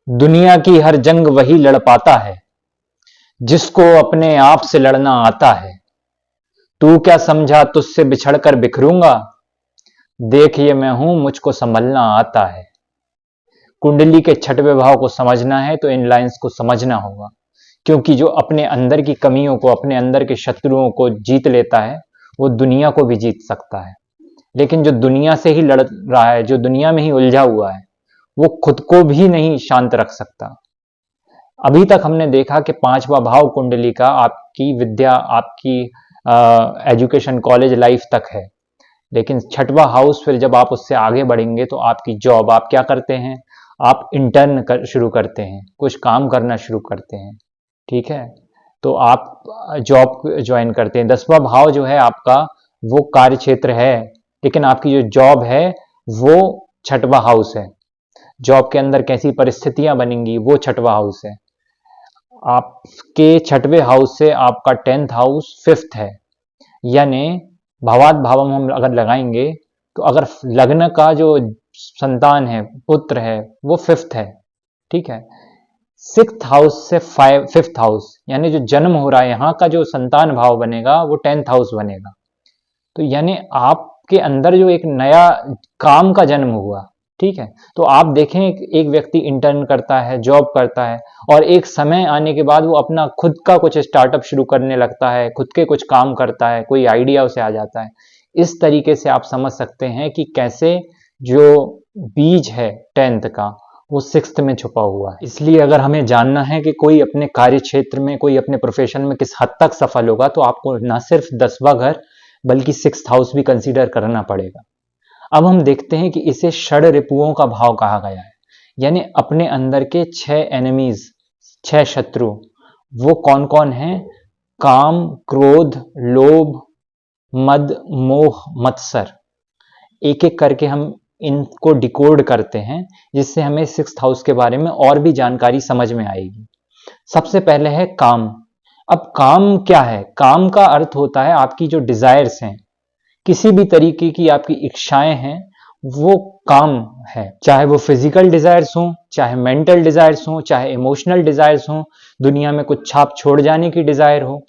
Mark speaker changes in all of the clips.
Speaker 1: दुनिया की हर जंग वही लड़ पाता है जिसको अपने आप से लड़ना आता है। तू क्या समझा तुझसे बिछड़कर बिखरूंगा, देख ये मैं हूं मुझको संभलना आता है। कुंडली के छठवें भाव को समझना है तो इन लाइंस को समझना होगा, क्योंकि जो अपने अंदर की कमियों को, अपने अंदर के शत्रुओं को जीत लेता है वो दुनिया को भी जीत सकता है। लेकिन जो दुनिया से ही लड़ रहा है, जो दुनिया में ही उलझा हुआ है, वो खुद को भी नहीं शांत रख सकता। अभी तक हमने देखा कि पांचवा भाव कुंडली का आपकी विद्या, आपकी एजुकेशन, कॉलेज लाइफ तक है। लेकिन छठवां हाउस फिर जब आप उससे आगे बढ़ेंगे तो आपकी जॉब, आप क्या करते हैं, आप शुरू करते हैं, कुछ काम करना शुरू करते हैं। ठीक है, तो आप जॉब ज्वाइन करते हैं। 10वां भाव जो है आपका वो कार्य क्षेत्र है, लेकिन आपकी जो जॉब है वो छठवां हाउस है। जॉब के अंदर कैसी परिस्थितियां बनेंगी वो छठवां हाउस है। आपके छठवें हाउस से आपका 10th हाउस 5th है, यानी भावात भावम हम अगर लगाएंगे तो अगर लग्न का जो संतान है, पुत्र है, वो 5th है। ठीक है, 6th हाउस से 5th हाउस, यानी जो जन्म हो रहा है यहाँ का जो संतान भाव बनेगा वो 10th हाउस बनेगा। तो यानी आपके अंदर जो एक नया काम का जन्म हुआ। ठीक है, तो आप देखें एक व्यक्ति इंटर्न करता है, जॉब करता है, और एक समय आने के बाद वो अपना खुद का कुछ स्टार्टअप शुरू करने लगता है, खुद के कुछ काम करता है, कोई आइडिया उसे आ जाता है। इस तरीके से आप समझ सकते हैं कि कैसे जो बीज है 10th का वो 6th में छुपा हुआ है। इसलिए अगर हमें जानना है कि कोई अपने कार्य क्षेत्र में, कोई अपने प्रोफेशन में किस हद तक सफल होगा, तो आपको ना सिर्फ 10वां घर बल्कि 6th हाउस भी कंसीडर करना पड़ेगा। अब हम देखते हैं कि इसे षड रिपुओं का भाव कहा गया है, यानी अपने अंदर के 6 एनिमीज, 6 शत्रु। वो कौन कौन हैं? काम, क्रोध, लोभ, मद, मोह, मत्सर। एक एक करके हम इनको डिकोड करते हैं, जिससे हमें 6th हाउस के बारे में और भी जानकारी समझ में आएगी। सबसे पहले है काम। अब काम क्या है? काम का अर्थ होता है आपकी जो डिजायर्स हैं, किसी भी तरीके की आपकी इच्छाएं हैं, वो काम है। चाहे वो फिजिकल डिजायर्स हो, चाहे मेंटल डिजायर्स हो, चाहे इमोशनल डिजायर्स हो, दुनिया में कुछ छाप छोड़ जाने की डिजायर हो।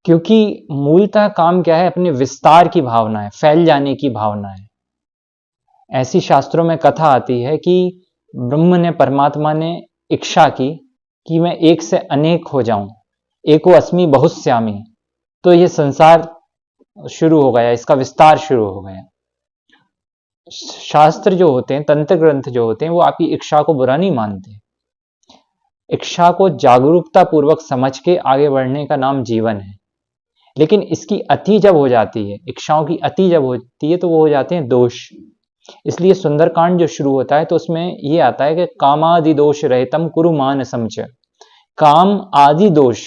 Speaker 1: क्योंकि मूलतः काम क्या है? अपने विस्तार की भावना है, फैल जाने की भावना है। ऐसी शास्त्रों में कथा आती है कि ब्रह्म ने, परमात्मा ने इच्छा की कि मैं एक से अनेक हो जाऊं, एको अस्मि बहुश्यामी। तो ये संसार शुरू हो गया, इसका विस्तार शुरू हो गया। शास्त्र जो होते हैं, तंत्र ग्रंथ जो होते हैं, वो आपकी इच्छा को बुरा नहीं मानते। इच्छा को जागरूकता पूर्वक समझ के आगे बढ़ने का नाम जीवन है। लेकिन इसकी अति जब हो जाती है, इच्छाओं की अति जब होती है, तो वो हो जाते हैं दोष। इसलिए सुंदरकांड जो शुरू होता है तो उसमें ये आता है कि कामादि दोष रहितम कुरु मान समझ। काम आदि दोष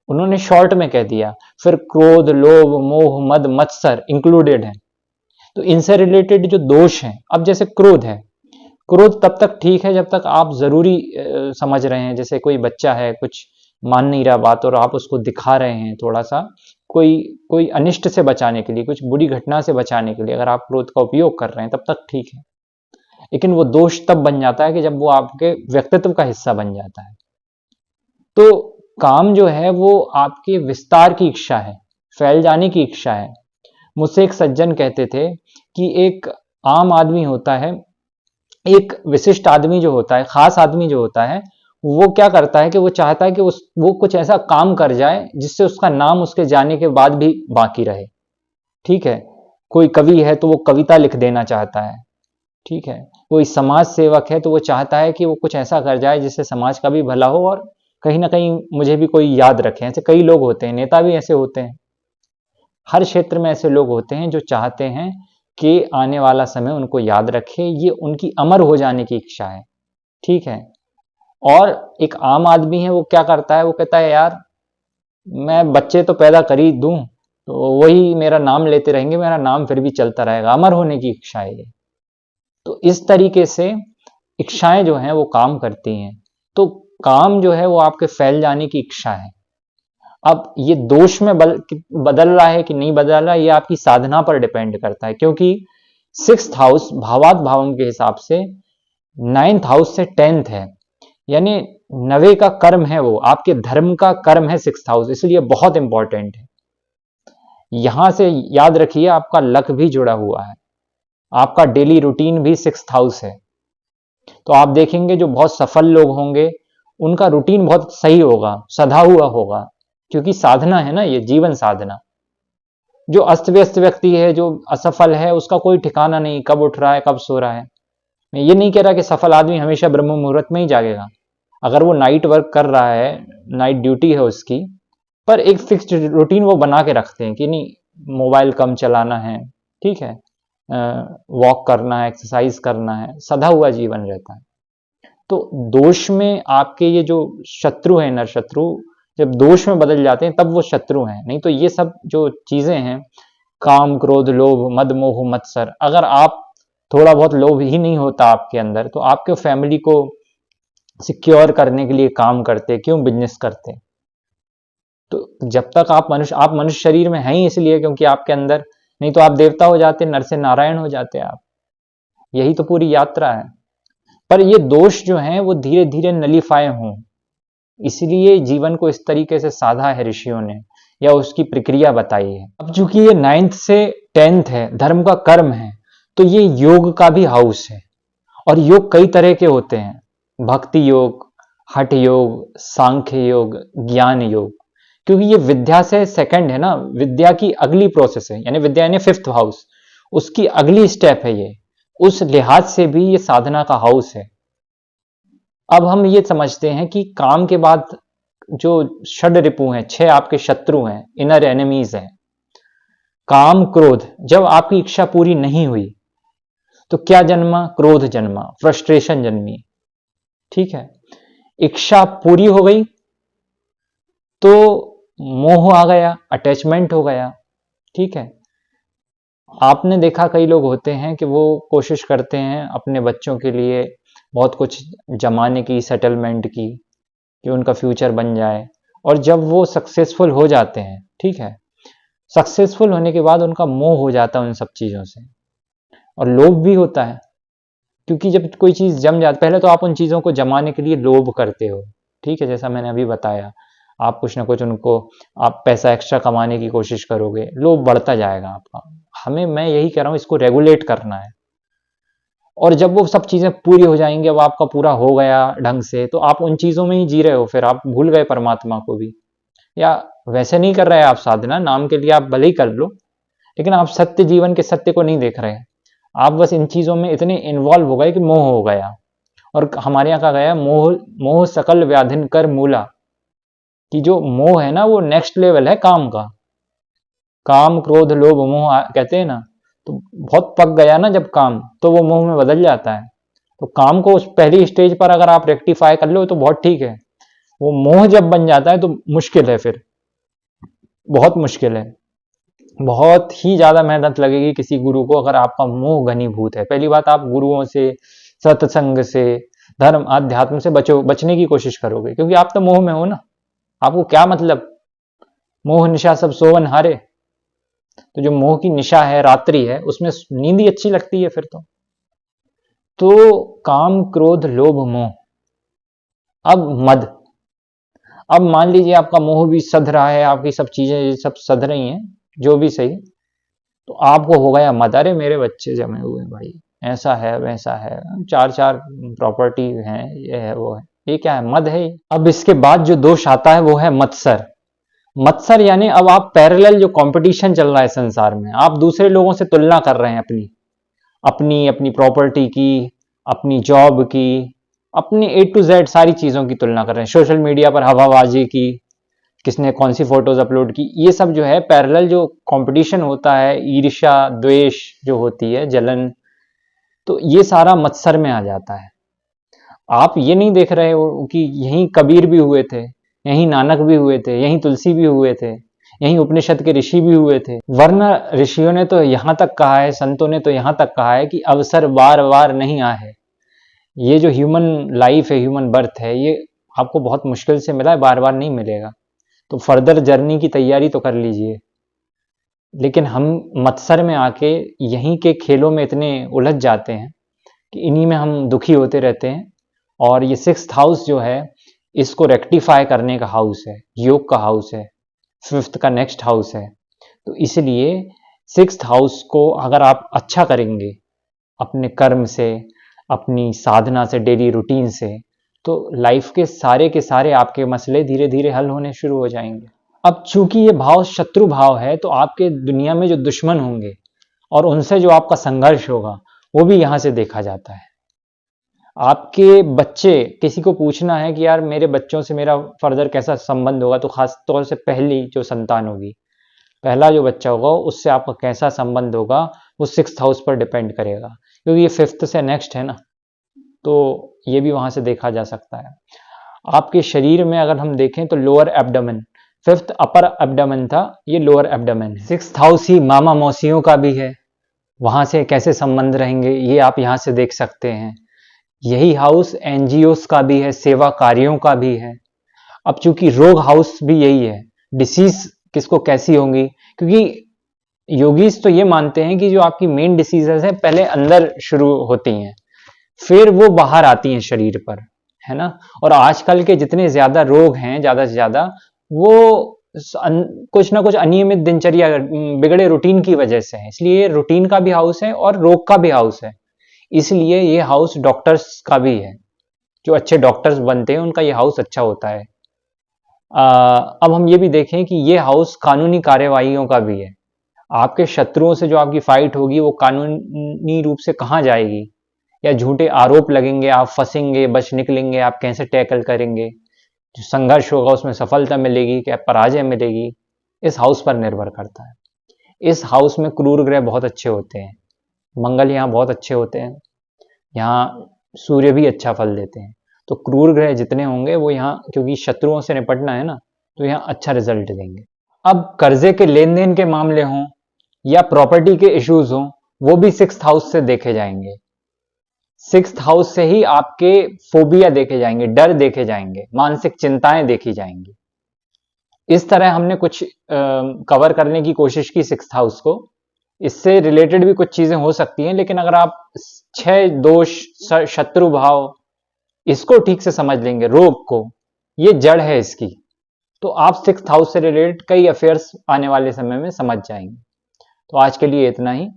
Speaker 1: उन्होंने शॉर्ट में कह दिया, फिर क्रोध, लोभ, मोह, मद, मत्सर इंक्लूडेड है। तो इनसे रिलेटेड जो दोष हैं, अब जैसे क्रोध है, क्रोध तब तक ठीक है जब तक आप जरूरी समझ रहे हैं। जैसे कोई बच्चा है, कुछ मान नहीं रहा बात, और आप उसको दिखा रहे हैं थोड़ा सा, कोई कोई अनिष्ट से बचाने के लिए, कुछ बुरी घटना से बचाने के लिए अगर आप क्रोध का उपयोग कर रहे हैं, तब तक ठीक है। लेकिन वो दोष तब बन जाता है कि जब वो आपके व्यक्तित्व का हिस्सा बन जाता है। तो काम जो है वो आपके विस्तार की इच्छा है, फैल जाने की इच्छा है। मुझसे एक सज्जन कहते थे कि एक आम आदमी होता है, एक विशिष्ट आदमी जो होता है, खास आदमी जो होता है, वो क्या करता है कि वो चाहता है कि वो कुछ ऐसा काम कर जाए जिससे उसका नाम उसके जाने के बाद भी बाकी रहे। ठीक है, कोई कवि है तो वो कविता लिख देना चाहता है। ठीक है, कोई समाज सेवक है तो वो चाहता है कि वो कुछ ऐसा कर जाए जिससे समाज का भी भला हो और कहीं ना कहीं मुझे भी कोई याद रखे। ऐसे कई लोग होते हैं, नेता भी ऐसे होते हैं। हर क्षेत्र में ऐसे लोग होते हैं जो चाहते हैं कि आने वाला समय उनको याद रखे, ये उनकी अमर हो जाने की इच्छा है। ठीक है, और एक आम आदमी है, वो क्या करता है, वो कहता है यार मैं बच्चे तो पैदा कर ही दूं तो वही मेरा नाम लेते रहेंगे, मेरा नाम फिर भी चलता रहेगा। अमर होने की इच्छा है ये। तो इस तरीके से इच्छाएं जो हैं वो काम करती हैं। तो काम जो है वो आपके फैल जाने की इच्छा है। अब ये दोष में बदल रहा है कि नहीं बदल रहा है, ये आपकी साधना पर डिपेंड करता है। क्योंकि 6th हाउस भावात भावम के हिसाब से नाइन्थ हाउस से 10th है, यानी 90 का कर्म है, वो आपके धर्म का कर्म है 6th हाउस, इसलिए बहुत इंपॉर्टेंट है। यहां से याद रखिए आपका लक भी जुड़ा हुआ है, आपका डेली रूटीन भी 6th हाउस है। तो आप देखेंगे जो बहुत सफल लोग होंगे उनका रूटीन बहुत सही होगा, सधा हुआ होगा, क्योंकि साधना है ना, ये जीवन साधना। जो अस्त व्यस्त व्यक्ति है, जो असफल है, उसका कोई ठिकाना नहीं, कब उठ रहा है कब सो रहा है। मैं ये नहीं कह रहा कि सफल आदमी हमेशा ब्रह्म मुहूर्त में ही जागेगा, अगर वो नाइट वर्क कर रहा है, नाइट ड्यूटी है उसकी, पर एक फिक्स्ड रूटीन वो बना के रखते हैं कि नहीं मोबाइल कम चलाना है, ठीक है, वॉक करना है, एक्सरसाइज करना है, सधा हुआ जीवन रहता है। तो दोष में आपके ये जो शत्रु है, नर शत्रु, जब दोष में बदल जाते हैं तब वो शत्रु हैं, नहीं तो ये सब जो चीजें हैं, काम क्रोध लोभ मद मोह मत्सर, अगर आप थोड़ा बहुत लोभ ही नहीं होता आपके अंदर, तो आपके फैमिली को सिक्योर करने के लिए काम करते, क्यों बिजनेस करते। तो जब तक आप मनुष्य शरीर में हैं ही इसलिए क्योंकि आपके अंदर, नहीं तो आप देवता हो जाते, नर से नारायण हो जाते आप। यही तो पूरी यात्रा है। पर ये दोष जो हैं वो धीरे धीरे नलीफाए हों, इसलिए जीवन को इस तरीके से साधा है ऋषियों ने, या उसकी प्रक्रिया बताई है। अब चूंकि ये 9th से 10th है, धर्म का कर्म है, तो ये योग का भी हाउस है। और योग कई तरह के होते हैं, भक्ति योग, हठ योग, सांख्य योग, ज्ञान योग। क्योंकि ये विद्या से सेकंड है ना, विद्या की अगली प्रोसेस है, यानी विद्या यानी 5th हाउस, उसकी अगली स्टेप है ये। उस लिहाज से भी ये साधना का हाउस है। अब हम ये समझते हैं कि काम के बाद जो षड रिपु हैं, 6 आपके शत्रु हैं, इनर एनिमीज हैं, काम क्रोध, जब आपकी इच्छा पूरी नहीं हुई तो क्या जन्मा? क्रोध जन्मा, फ्रस्ट्रेशन जन्मी, ठीक है। इच्छा पूरी हो गई तो मोह आ गया, अटैचमेंट हो गया, ठीक है। आपने देखा कई लोग होते हैं कि वो कोशिश करते हैं अपने बच्चों के लिए बहुत कुछ जमाने की, सेटलमेंट की, कि उनका फ्यूचर बन जाए, और जब वो सक्सेसफुल हो जाते हैं, ठीक है, सक्सेसफुल होने के बाद उनका मोह हो जाता है उन सब चीजों से, और लोभ भी होता है। क्योंकि जब कोई चीज जम जाती, पहले तो आप उन चीजों को जमाने के लिए लोभ करते हो, ठीक है, जैसा मैंने अभी बताया, आप कुछ ना कुछ उनको, आप पैसा एक्स्ट्रा कमाने की कोशिश करोगे, लोभ बढ़ता जाएगा आपका। मैं यही कह रहा हूं, इसको रेगुलेट करना है। और जब वो सब चीजें पूरी हो जाएंगी, अब आपका पूरा हो गया ढंग से, तो आप उन चीजों में ही जी रहे हो, फिर आप भूल गए परमात्मा को भी, या वैसे नहीं कर रहे आप साधना, नाम के लिए आप भले ही कर लो, लेकिन आप सत्य जीवन के सत्य को नहीं देख रहे हैं। आप बस इन चीजों में इतने इन्वॉल्व हो गए कि मोह हो गया। और हमारे यहाँ कहा गया, मोह मोह सकल व्याधिन कर मूला, कि जो मोह है ना वो नेक्स्ट लेवल है काम का। काम क्रोध लोभ मोह कहते हैं ना, तो बहुत पक गया ना जब काम, तो वो मोह में बदल जाता है। तो काम को उस पहली स्टेज पर अगर आप रेक्टिफाई कर लो तो बहुत ठीक है। वो मोह जब बन जाता है तो मुश्किल है, फिर बहुत मुश्किल है। बहुत ही ज्यादा मेहनत लगेगी किसी गुरु को, अगर आपका मोह घनीभूत है। पहली बात, आप गुरुओं से, सत्संग से, धर्म आध्यात्म से बचने की कोशिश करोगे, क्योंकि आप तो मोह में हो ना। आपको क्या मतलब, मोह निशा सब सोवन हारे। तो जो मोह की निशा है, रात्रि है, उसमें नींद ही अच्छी लगती है फिर तो काम क्रोध लोभ मोह। अब मद, अब मान लीजिए आपका मोह भी सध रहा है, आपकी सब चीजें सब सध रही हैं, जो भी सही, तो आपको हो गया मद, अरे मेरे बच्चे जमे हुए हैं भाई, ऐसा है वैसा है, चार चार प्रॉपर्टी है, ये है वो है, ये क्या है? मद है। अब इसके बाद जो दोष आता है वो है मत्सर। मत्सर यानी अब आप पैरेलल जो कंपटीशन चल रहा है संसार में, आप दूसरे लोगों से तुलना कर रहे हैं अपनी अपनी अपनी प्रॉपर्टी की, अपनी जॉब की, अपनी ए टू जेड सारी चीजों की तुलना कर रहे हैं। सोशल मीडिया पर हवाबाजी की, किसने कौन सी फोटोज अपलोड की, ये सब जो है पैरेलल जो कंपटीशन होता है, ईर्ष्या द्वेष जो होती है, जलन, तो ये सारा मत्सर में आ जाता है। आप ये नहीं देख रहे हो कि यहीं कबीर भी हुए थे, यहीं नानक भी हुए थे, यहीं तुलसी भी हुए थे, यहीं उपनिषद के ऋषि भी हुए थे। वरना ऋषियों ने तो यहां तक कहा है, संतों ने तो यहां तक कहा है कि अवसर बार बार नहीं आए। ये जो ह्यूमन लाइफ है, ह्यूमन बर्थ है, ये आपको बहुत मुश्किल से मिला है, बार बार नहीं मिलेगा। तो फर्दर जर्नी की तैयारी तो कर लीजिए। लेकिन हम मत्सर में आके यहीं के खेलों में इतने उलझ जाते हैं कि इन्हीं में हम दुखी होते रहते हैं। और ये 6th हाउस जो है इसको रेक्टिफाई करने का हाउस है, योग का हाउस है, 5th का नेक्स्ट हाउस है। तो इसलिए 6th हाउस को अगर आप अच्छा करेंगे अपने कर्म से, अपनी साधना से, डेली रूटीन से, तो लाइफ के सारे आपके मसले धीरे धीरे हल होने शुरू हो जाएंगे। अब चूंकि ये भाव शत्रु भाव है, तो आपके दुनिया में जो दुश्मन होंगे और उनसे जो आपका संघर्ष होगा वो भी यहां से देखा जाता है। आपके बच्चे, किसी को पूछना है कि यार मेरे बच्चों से मेरा फर्दर कैसा संबंध होगा, तो खास तौर से पहली जो संतान होगी, पहला जो बच्चा होगा उससे आपका कैसा संबंध होगा, वो 6th हाउस पर डिपेंड करेगा, क्योंकि ये 5th से नेक्स्ट है ना, तो ये भी वहां से देखा जा सकता है। आपके शरीर में अगर हम देखें तो lower abdomen, 5th upper abdomen था, ये लोअर एब्डोमेन है। 6th हाउस ही मामा मौसियों का भी है, वहां से कैसे संबंध रहेंगे ये आप यहां से देख सकते हैं। यही हाउस एनजीओस का भी है, सेवा कार्यों का भी है। अब चूंकि रोग हाउस भी यही है, डिसीज किसको कैसी होंगी, क्योंकि योगीज तो ये मानते हैं कि जो आपकी मेन डिसीजेस हैं पहले अंदर शुरू होती हैं, फिर वो बाहर आती हैं शरीर पर, है ना। और आजकल के जितने ज्यादा रोग हैं, ज्यादा से ज्यादा वो कुछ ना कुछ अनियमित दिनचर्या, बिगड़े रूटीन की वजह से है। इसलिए रूटीन का भी हाउस है और रोग का भी हाउस है। इसलिए ये हाउस डॉक्टर्स का भी है, जो अच्छे डॉक्टर्स बनते हैं उनका ये हाउस अच्छा होता है। अब हम ये भी देखें कि ये हाउस कानूनी कार्यवाहियों का भी है। आपके शत्रुओं से जो आपकी फाइट होगी वो कानूनी रूप से कहाँ जाएगी, या झूठे आरोप लगेंगे, आप फंसेंगे, बच निकलेंगे, आप कैसे टैकल करेंगे, जो संघर्ष होगा उसमें सफलता मिलेगी क्या पराजय मिलेगी, इस हाउस पर निर्भर करता है। इस हाउस में क्रूर ग्रह बहुत अच्छे होते हैं, मंगल यहाँ बहुत अच्छे होते हैं, यहाँ सूर्य भी अच्छा फल देते हैं। तो क्रूर ग्रह जितने होंगे वो यहाँ, क्योंकि शत्रुओं से निपटना है ना, तो यहाँ अच्छा रिजल्ट देंगे। अब कर्जे के लेन देन के मामले हों या प्रॉपर्टी के इश्यूज हों, वो भी 6th हाउस से देखे जाएंगे। 6th हाउस से ही आपके फोबिया देखे जाएंगे, डर देखे जाएंगे, मानसिक चिंताएं देखी जाएंगी। इस तरह हमने कुछ कवर करने की कोशिश की 6th हाउस को। इससे रिलेटेड भी कुछ चीजें हो सकती हैं, लेकिन अगर आप 6 दोष, शत्रु भाव, इसको ठीक से समझ लेंगे, रोग को, ये जड़ है इसकी, तो आप 6th हाउस से रिलेटेड कई अफेयर्स आने वाले समय में समझ जाएंगे। तो आज के लिए इतना ही,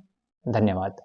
Speaker 1: धन्यवाद।